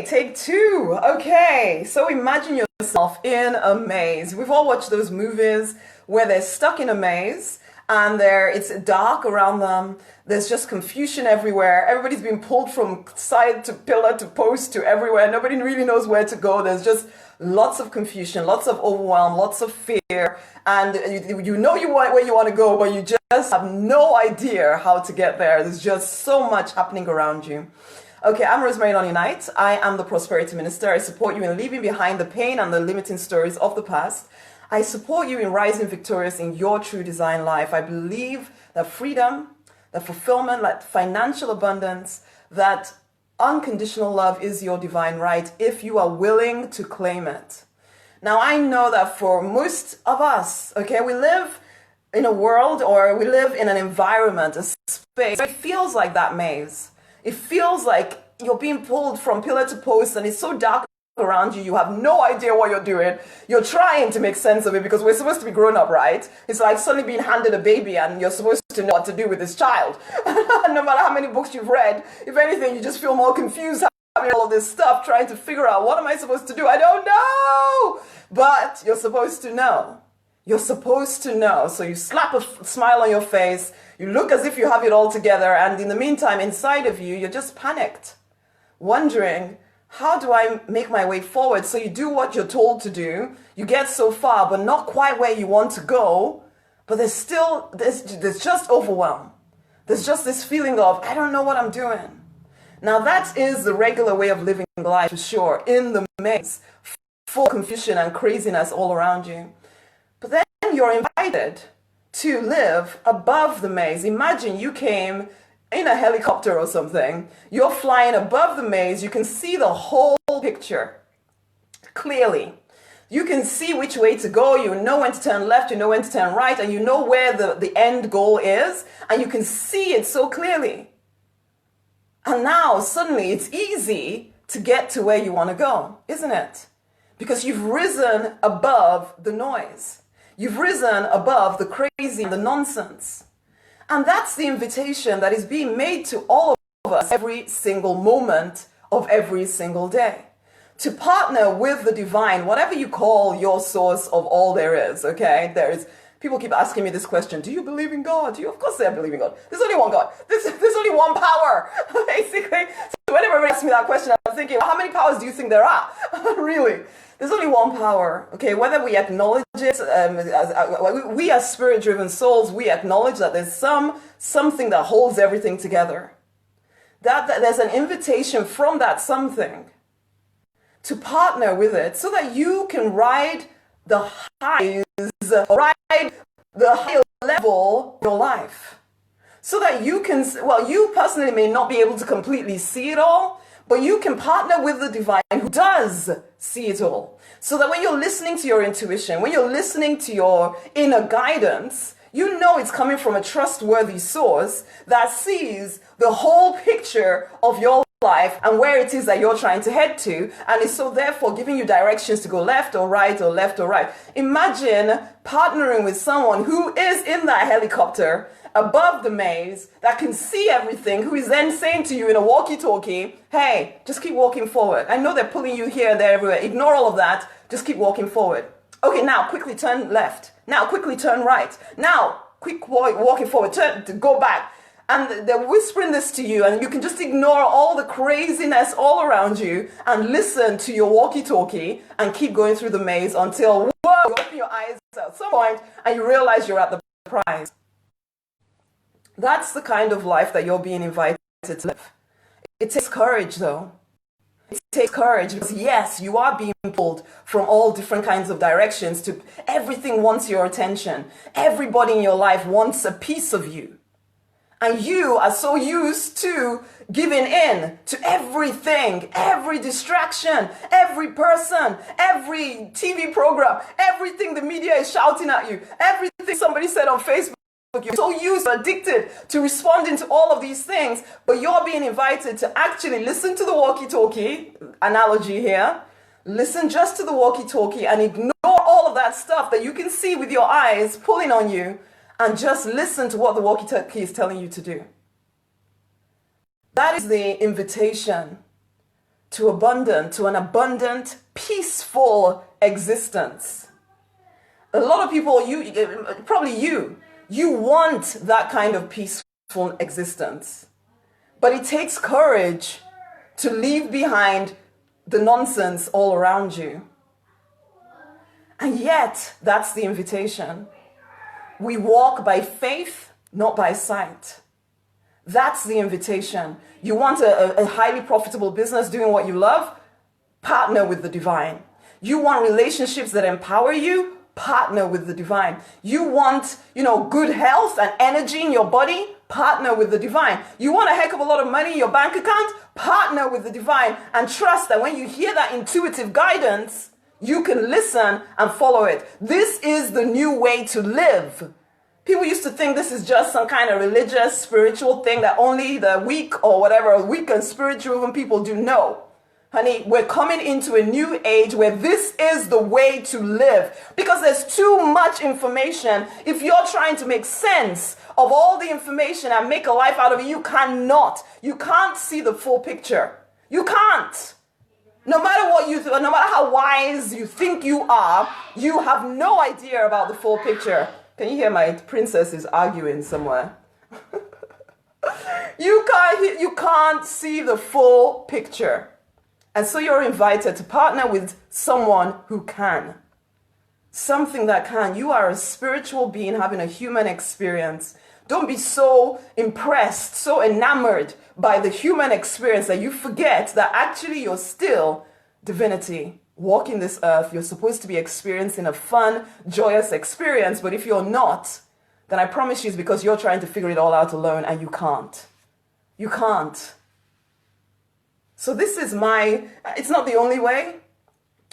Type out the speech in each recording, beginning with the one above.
Take two. Okay, so imagine yourself in a maze. We've all watched those movies where they're stuck in a maze and it's dark around them. There's just confusion everywhere. Everybody's being pulled from side to pillar to post to everywhere. Nobody really knows where to go. There's just lots of confusion, lots of overwhelm, lots of fear, and you know where you want to go, but you just have no idea how to get there. There's just so much happening around you. Okay, I'm Rosemary, Nonny. I am the Prosperity Minister. I support you in leaving behind the pain and the limiting stories of the past. I support you in rising victorious in your true design life. I believe that freedom, that fulfillment, that financial abundance, that unconditional love is your divine right if you are willing to claim it. Now, I know that for most of us, okay, we live in a world or we live in an environment, a space, it feels like that maze. It feels like you're being pulled from pillar to post and it's so dark around you, you have no idea what you're doing. You're trying to make sense of it because we're supposed to be grown up, right? It's like suddenly being handed a baby and you're supposed to know what to do with this child. No matter how many books you've read, if anything, you just feel more confused having all of this stuff, trying to figure out what am I supposed to do? I don't know! But you're supposed to know. You're supposed to know. So you slap a smile on your face, you look as if you have it all together, and in the meantime, inside of you, you're just panicked, wondering, how do I make my way forward? So you do what you're told to do, you get so far, but not quite where you want to go, but there's just overwhelm. There's just this feeling of, I don't know what I'm doing. Now that is the regular way of living life, for sure, in the maze, full confusion and craziness all around you. But then you're invited to live above the maze. Imagine you came in a helicopter or something. You're flying above the maze. You can see the whole picture clearly. You can see which way to go. You know when to turn left, you know when to turn right, and you know where the end goal is, and you can see it so clearly. And now suddenly it's easy to get to where you want to go, isn't it? Because you've risen above the noise. You've risen above the crazy and the nonsense. And that's the invitation that is being made to all of us every single moment of every single day. To partner with the divine, whatever you call your source of all there is, okay? People keep asking me this question, do you believe in God? Of course I believe in God. There's only one God. There's only one power, basically. So whenever everybody asks me that question, I'm thinking, how many powers do you think there are? Really? There's only one power, okay? Whether we acknowledge it, we as spirit-driven souls, we acknowledge that there's something that holds everything together. That there's an invitation from that something to partner with it so that you can ride the highs, ride the higher level of your life. So that you can, you personally may not be able to completely see it all, but you can partner with the divine who does see it all. So that when you're listening to your intuition, when you're listening to your inner guidance, you know it's coming from a trustworthy source that sees the whole picture of your life and where it is that you're trying to head to, and is so therefore giving you directions to go left or right or left or right. Imagine partnering with someone who is in that helicopter above the maze, that can see everything, who is then saying to you in a walkie-talkie, hey, just keep walking forward. I know they're pulling you here, there, everywhere. Ignore all of that. Just keep walking forward. Okay, now quickly turn left. Now quickly turn right. Now quick walking forward. Go back. And they're whispering this to you, and you can just ignore all the craziness all around you and listen to your walkie-talkie and keep going through the maze until, whoa, you open your eyes at some point and you realize you're at the prize. That's the kind of life that you're being invited to live. It takes courage, though. It takes courage because, yes, you are being pulled from all different kinds of directions. Everything wants your attention. Everybody in your life wants a piece of you. And you are so used to giving in to everything, every distraction, every person, every TV program, everything the media is shouting at you, everything somebody said on Facebook. You're so used, addicted to responding to all of these things, but you're being invited to actually listen to the walkie-talkie, analogy here, listen just to the walkie-talkie and ignore all of that stuff that you can see with your eyes pulling on you, and just listen to what the walkie-talkie is telling you to do. That is the invitation to an abundant, peaceful existence. A lot of people, probably you want that kind of peaceful existence. But it takes courage to leave behind the nonsense all around you. And yet, that's the invitation. We walk by faith, not by sight. That's the invitation. You want a highly profitable business doing what you love? Partner with the divine. You want relationships that empower you? Partner with the divine. You want, good health and energy in your body? Partner with the divine. You want a heck of a lot of money in your bank account? Partner with the divine. And trust that when you hear that intuitive guidance, you can listen and follow it. This is the new way to live. People used to think this is just some kind of religious, spiritual thing that only the weak or whatever, weak and spiritual people do. No. Honey, we're coming into a new age where this is the way to live, because there's too much information. If you're trying to make sense of all the information and make a life out of it, you cannot. You can't see the full picture. You can't. No matter what you do, no matter how wise you think you are, you have no idea about the full picture. Can you hear my princess is arguing somewhere? You can't see the full picture. And so you're invited to partner with someone who can. Something that can. You are a spiritual being having a human experience. Don't be so impressed, so enamored by the human experience that you forget that actually you're still divinity. Walking this earth, you're supposed to be experiencing a fun, joyous experience. But if you're not, then I promise you it's because you're trying to figure it all out alone and you can't. You can't. So this is it's not the only way,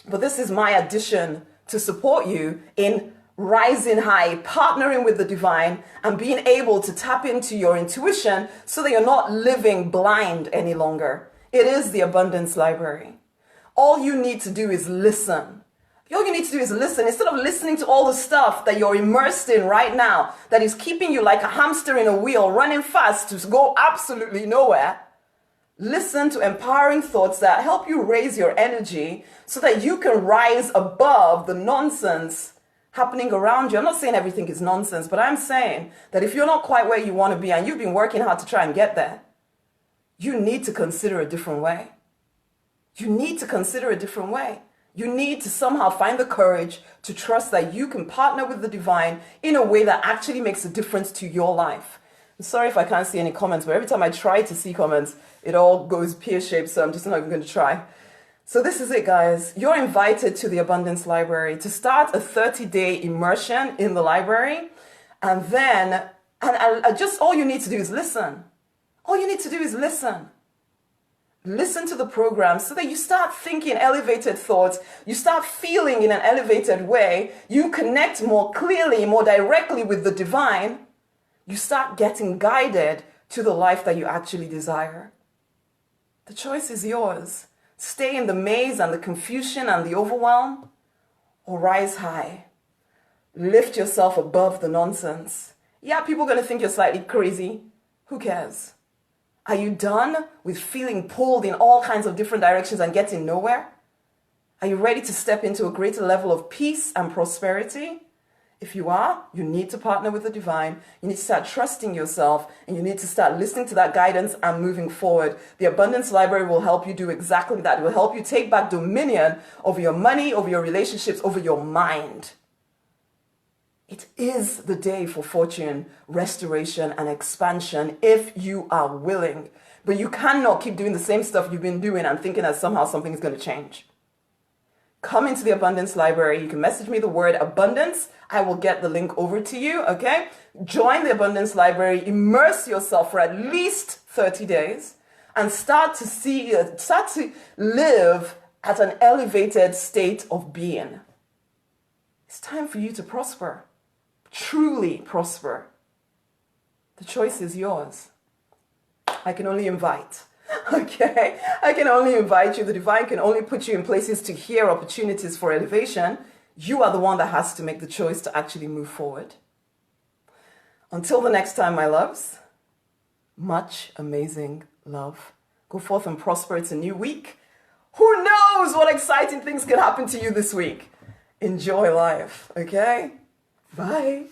but this is my addition to support you in rising high, partnering with the divine, and being able to tap into your intuition so that you're not living blind any longer. It is the abundance library. All you need to do is listen. All you need to do is listen. Instead of listening to all the stuff that you're immersed in right now, that is keeping you like a hamster in a wheel, running fast to go absolutely nowhere, listen to empowering thoughts that help you raise your energy so that you can rise above the nonsense happening around you. I'm not saying everything is nonsense, but I'm saying that if you're not quite where you want to be and you've been working hard to try and get there, you need to consider a different way. You need to consider a different way. You need to somehow find the courage to trust that you can partner with the divine in a way that actually makes a difference to your life. I'm sorry if I can't see any comments, but every time I try to see comments, it all goes pear-shaped, so I'm just not even going to try. So this is it, guys. You're invited to the Abundance Library to start a 30-day immersion in the library. And then, just all you need to do is listen. All you need to do is listen. Listen to the program so that you start thinking elevated thoughts. You start feeling in an elevated way. You connect more clearly, more directly with the divine. You start getting guided to the life that you actually desire. The choice is yours. Stay in the maze and the confusion and the overwhelm, or rise high. Lift yourself above the nonsense. Yeah, people are going to think you're slightly crazy. Who cares? Are you done with feeling pulled in all kinds of different directions and getting nowhere? Are you ready to step into a greater level of peace and prosperity? If you are, you need to partner with the divine. You need to start trusting yourself, and you need to start listening to that guidance and moving forward. The Abundance Library will help you do exactly that. It will help you take back dominion over your money, over your relationships, over your mind. It is the day for fortune, restoration, and expansion if you are willing. But you cannot keep doing the same stuff you've been doing and thinking that somehow something is going to change. Come into the Abundance Library. You can message me the word abundance. I will get the link over to you, okay? Join the Abundance Library. Immerse yourself for at least 30 days and start to live at an elevated state of being. It's time for you to prosper, truly prosper. The choice is yours. I can only invite. Okay, I can only invite you. The divine can only put you in places to hear opportunities for elevation. You are the one that has to make the choice to actually move forward. Until the next time, my loves, much amazing love. Go forth and prosper. It's a new week. Who knows what exciting things can happen to you this week? Enjoy life, okay? Bye.